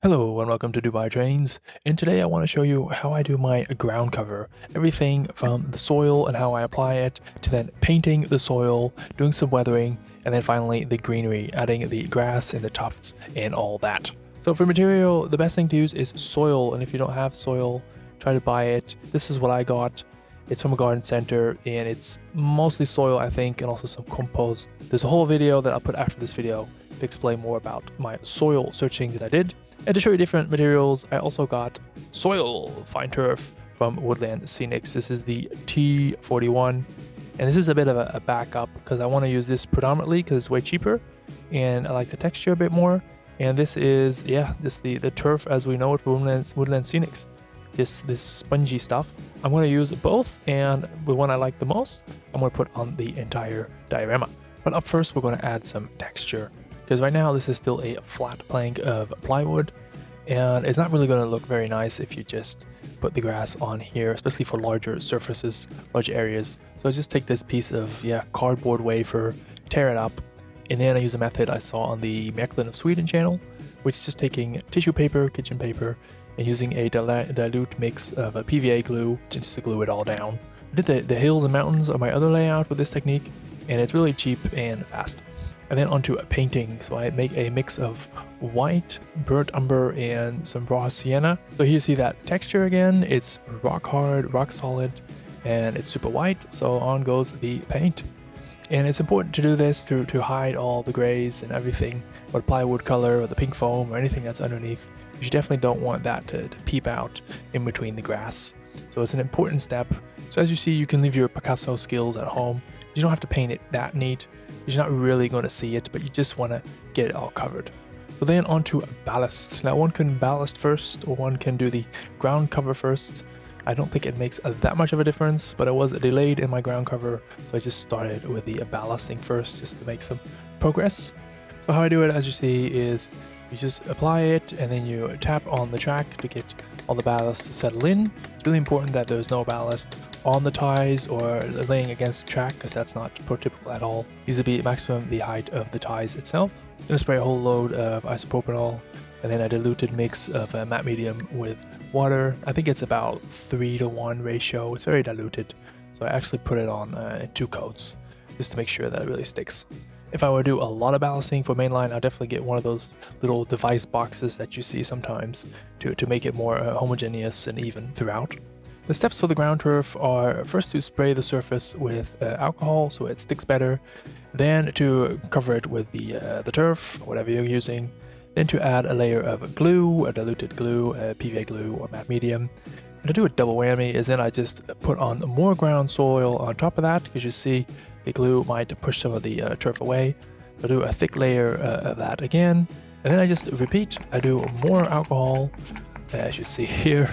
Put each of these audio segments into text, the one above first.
Hello and welcome to Dubai Trains, and today I want to show you how I do my ground cover. Everything from the soil and how I apply it, to then painting the soil, doing some weathering, and then finally the greenery, adding the grass and the tufts and all that. So for material, the best thing to use is soil, and if you don't have soil, try to buy it. This is what I got. It's from a garden center, and it's mostly soil, I think, and also some compost. There's a whole video that I'll put after this video to explain more about my soil searching that I did. And to show you different materials, I also got soil fine turf from Woodland Scenics. This is the T31, and this is a bit of a backup because I want to use this predominantly because it's way cheaper and I like the texture a bit more. And this is, yeah, just the turf as we know it from Woodland Scenics. Just this spongy stuff. I'm going to use both, and the one I like the most, I'm going to put on the entire diorama. But up first, we're going to add some texture. Because right now this is still a flat plank of plywood, and it's not really going to look very nice if you just put the grass on here, especially for larger surfaces, large areas. So I just take this piece of cardboard wafer, tear it up, and then I use a method I saw on the Märklen of Sweden channel, which is just taking tissue paper, kitchen paper, and using a dilute mix of a PVA glue just to glue it all down. I did the hills and mountains on my other layout with this technique, and it's really cheap and fast. And then onto a painting. So I make a mix of white, burnt umber, and some raw sienna. So here you see that texture again. It's rock hard, rock solid, and it's super white. So on goes the paint. And it's important to do this to hide all the grays and everything, or the plywood color, or the pink foam, or anything that's underneath. You definitely don't want that to peep out in between the grass. So it's an important step. So as you see, you can leave your Picasso skills at home. You don't have to paint it that neat. You're not really going to see it, but you just want to get it all covered. So then onto a ballast. Now one can ballast first, or one can do the ground cover first. I don't think it makes that much of a difference, but I was delayed in my ground cover, so I just started with the ballasting first just to make some progress. So how I do it, as you see, is you just apply it and then you tap on the track to get all the ballast to settle in. It's really important that there's no ballast on the ties or laying against the track, because that's not prototypical at all. These will be maximum the height of the ties itself. I'm gonna spray a whole load of isopropanol and then a diluted mix of matte medium with water. I think it's about 3-to-1 ratio. It's very diluted, so I actually put it on in 2 coats just to make sure that it really sticks. If I were to do a lot of ballasting for mainline, I'll definitely get one of those little device boxes that you see sometimes to make it more homogeneous and even throughout. The steps for the ground turf are first to spray the surface with alcohol so it sticks better, then to cover it with the turf, whatever you're using, then to add a layer of glue, a diluted glue, PVA glue or matte medium. And to do a double whammy is then I just put on more ground soil on top of that, because you see the glue might push some of the turf away. So do a thick layer of that again, and then I just repeat. I do more alcohol, as you see here,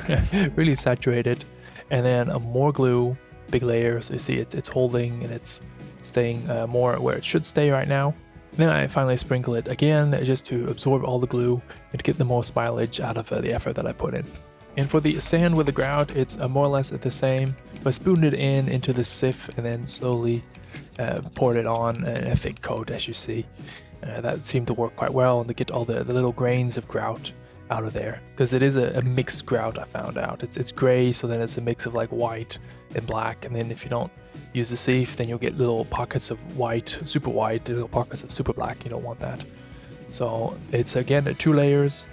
really saturated, and then more glue, big layer. So you see it's holding and it's staying more where it should stay right now. And then I finally sprinkle it again just to absorb all the glue and to get the most mileage out of the effort that I put in. And for the sand with the grout, it's more or less the same. So I spooned it into the sieve and then slowly poured it on in a thick coat, as you see. That seemed to work quite well, and to get all the little grains of grout out of there, because it is a mixed grout. I found out it's gray, so then it's a mix of like white and black, and then if you don't use the sieve, then you'll get little pockets of white, super white, little pockets of super black. You don't want that. So it's again 2 layers,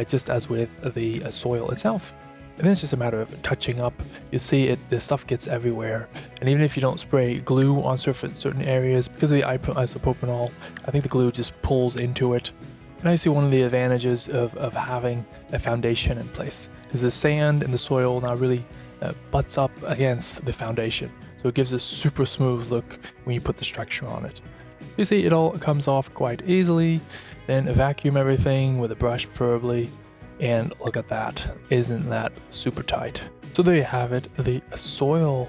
just as with the soil itself. And then it's just a matter of touching up. You see the stuff gets everywhere. And even if you don't spray glue on certain areas, because of the isopropanol, I think the glue just pulls into it. And I see one of the advantages of having a foundation in place, is the sand and the soil now really butts up against the foundation. So it gives a super smooth look when you put the structure on it. So you see it all comes off quite easily. Then vacuum everything with a brush preferably. And look at that, isn't that super tight? So there you have it, the soil.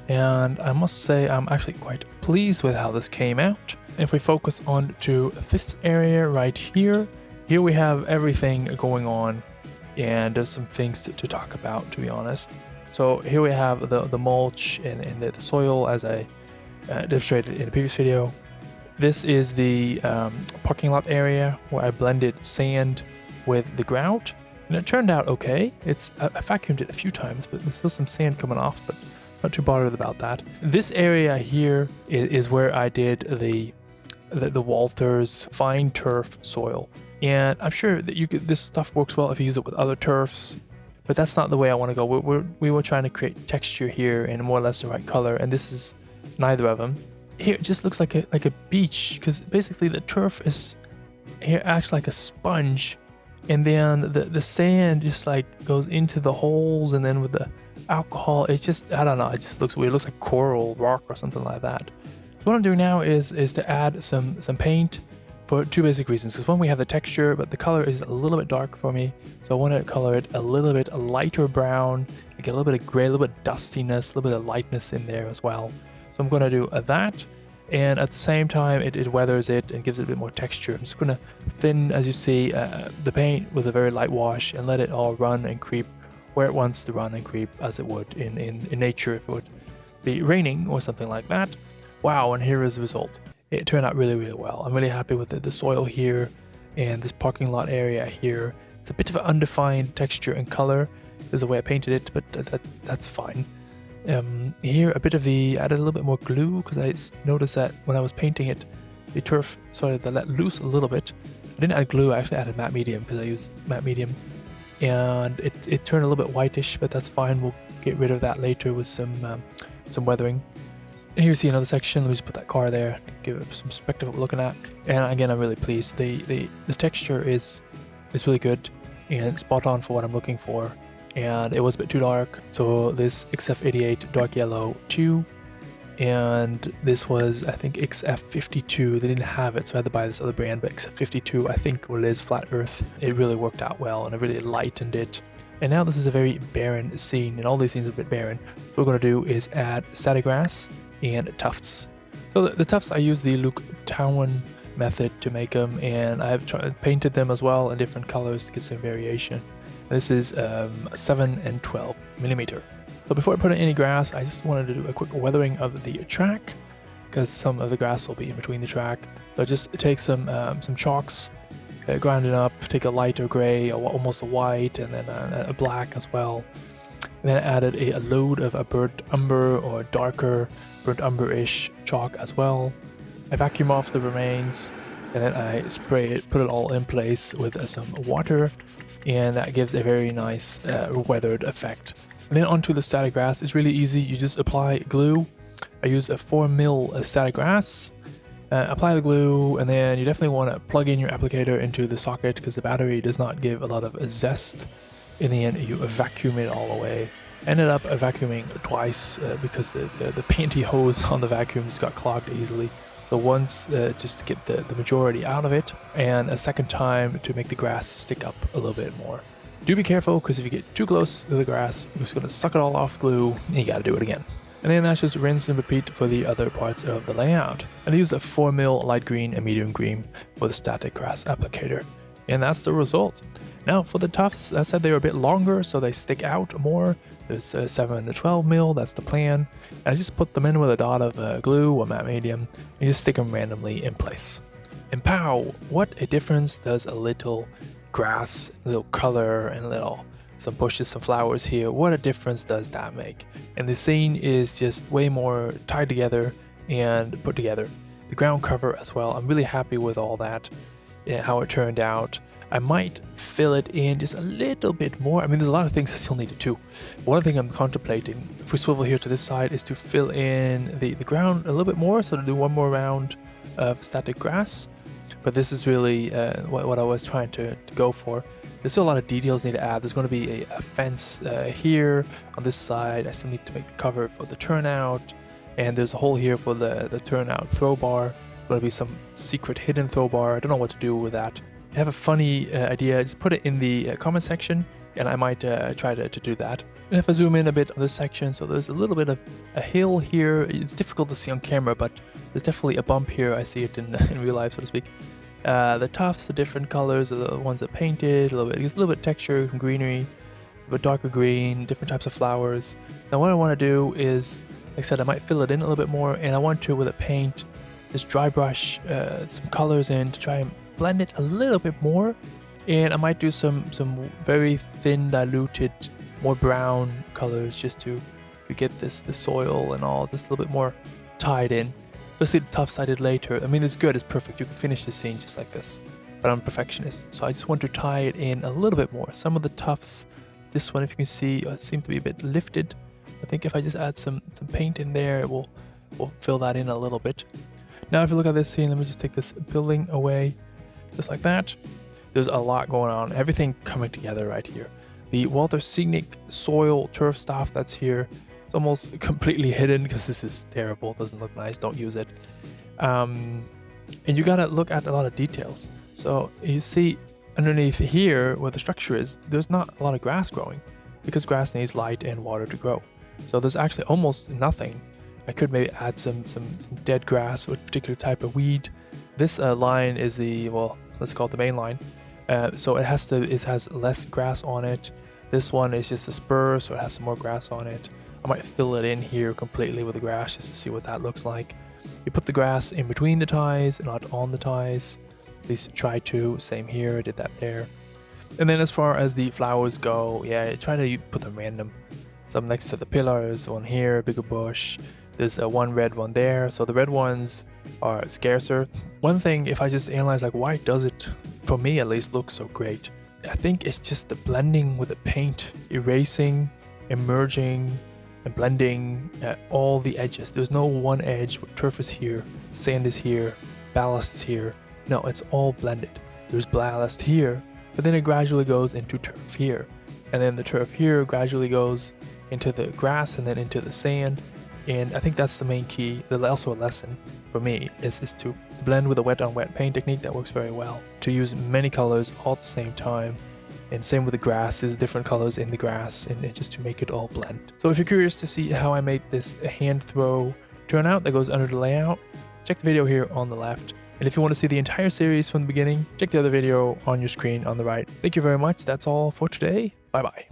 And I must say I'm actually quite pleased with how this came out. If we focus on to this area right here, here we have everything going on, and there's some things to talk about, to be honest. So here we have the mulch and the soil, as I demonstrated in the previous video. This is the parking lot area where I blended sand with the grout, and it turned out okay. I vacuumed it a few times, but there's still some sand coming off, but not too bothered about that. This area here is where I did the Walther's fine turf soil, and I'm sure that this stuff works well if you use it with other turfs, but that's not the way I want to go. We were trying to create texture here and more or less the right color, and this is neither of them. Here it just looks like a beach, because basically the turf acts like a sponge, and then the sand just like goes into the holes, and then with the alcohol, it's just, I don't know, it just looks weird. It looks like coral rock or something like that. So what I'm doing now is to add some paint for two basic reasons. Because one, we have the texture, but the color is a little bit dark for me, so I want to color it a little bit lighter brown, get a little bit of gray, a little bit of dustiness, a little bit of lightness in there as well. So I'm going to do that, and at the same time it weathers it and gives it a bit more texture. I'm just going to thin, as you see, the paint with a very light wash and let it all run and creep where it wants to run and creep, as it would in nature if it would be raining or something like that. Wow, and here is the result. It turned out really, really well. I'm really happy with the soil here and this parking lot area here. It's a bit of an undefined texture and color. There's the way I painted it, but that's fine. Here, added a little bit more glue, because I noticed that when I was painting it, the turf started to let loose a little bit. I didn't add glue, I actually added matte medium, because I used matte medium. And it turned a little bit whitish, but that's fine. We'll get rid of that later with some weathering. And here you see another section. Let me just put that car there, give it some perspective of what we're looking at. And again, I'm really pleased. The texture is really good and spot on for what I'm looking for. And it was a bit too dark, so this XF88 dark yellow 2, and this was, I think, XF52. They didn't have it, so I had to buy this other brand, but XF52, I think what it is, Flat Earth. It really worked out well, and it really lightened it. And now this is a very barren scene, and all these scenes are a bit barren. What we're going to do is add static grass and tufts. So the tufts, I use the Luke Towan method to make them, and I've painted them as well in different colors to get some variation. This is 7 and 12 millimeter. So before I put in any grass, I just wanted to do a quick weathering of the track, because some of the grass will be in between the track. So I just take some chalks, grind it up, take a lighter gray, almost a white, and then a black as well. And then I added a load of a burnt umber or darker burnt umber-ish chalk as well. I vacuum off the remains, and then I spray it, put it all in place with some water, and that gives a very nice weathered effect. And then onto the static grass. It's really easy. You just apply glue. I use a 4mm static grass. Apply the glue, and then you definitely want to plug in your applicator into the socket, because the battery does not give a lot of zest. In the end, you vacuum it all away. Ended up vacuuming twice because the panty hose on the vacuum just got clogged easily. So once just to get the majority out of it, and a second time to make the grass stick up a little bit more. Do be careful, because if you get too close to the grass, you're just going to suck it all off glue, and you got to do it again. And then that's just rinse and repeat for the other parts of the layout. And I used a 4mm light green and medium green for the static grass applicator. And that's the result. Now for the tufts, I said they were a bit longer, so they stick out more. There's 7 to 12mm, that's the plan. And I just put them in with a dot of glue or matte medium, and you just stick them randomly in place. And pow, what a difference does a little grass, a little color, and some bushes, some flowers here, what a difference does that make? And the scene is just way more tied together and put together. The ground cover as well, I'm really happy with all that, how it turned out. I might fill it in just a little bit more. I mean, there's a lot of things I still need to do. One thing I'm contemplating, if we swivel here to this side, is to fill in the ground a little bit more, so to do one more round of static grass. But this is really what I was trying to go for. There's still a lot of details I need to add. There's going to be a fence here on this side. I still need to make the cover for the turnout, and there's a hole here for the turnout throw bar. Going to be some secret hidden throw bar. I don't know what to do with that. If you have a funny idea, just put it in the comment section, and I might try to do that. And if I zoom in a bit on this section, so there's a little bit of a hill here. It's difficult to see on camera, but there's definitely a bump here. I see it in real life, so to speak. The tufts, the different colors, are the ones that painted, a little bit of texture, some greenery, a bit darker green, different types of flowers. Now what I want to do is, like I said, I might fill it in a little bit more, and I want to, with a paint, just dry brush some colors in to try and blend it a little bit more And I might do some very thin diluted, more brown colors just to get the soil and all this a little bit more tied in. Especially the tufts I did later. I mean, it's good, it's perfect. You can finish the scene just like this. But I'm a perfectionist, so I just want to tie it in a little bit more. Some of the tufts, this one, if you can see, seem to be a bit lifted. I think if I just add some paint in there, it will fill that in a little bit. Now, if you look at this scene, let me just take this building away, just like that. There's a lot going on, everything coming together right here. The Walther Scenic soil turf stuff that's here, it's almost completely hidden because this is terrible, doesn't look nice, don't use it. And you gotta look at a lot of details. So you see underneath here where the structure is, there's not a lot of grass growing because grass needs light and water to grow. So there's actually almost nothing. I could maybe add some dead grass or a particular type of weed. This line is the, well, let's call it the main line. So it has less grass on it. This one is just a spur, so it has some more grass on it. I might fill it in here completely with the grass just to see what that looks like. You put the grass in between the ties, not on the ties. At least try to. Same here, did that there. And then as far as the flowers go, yeah, try to put them random. Some next to the pillars, one here, bigger bush. There's one red one there, so the red ones are scarcer. One thing, if I just analyze like why does it, for me at least, look so great? I think it's just the blending with the paint, erasing, emerging, and blending all the edges. There's no one edge where turf is here, sand is here, ballast's here. No, it's all blended. There's ballast here, but then it gradually goes into turf here. And then the turf here gradually goes into the grass and then into the sand. And I think that's the main key. There's also a lesson for me is to blend with a wet on wet paint technique that works very well. To use many colors all at the same time. And same with the grass, there's different colors in the grass and just to make it all blend. So if you're curious to see how I made this hand throw turnout that goes under the layout, check the video here on the left. And if you want to see the entire series from the beginning, check the other video on your screen on the right. Thank you very much. That's all for today. Bye bye.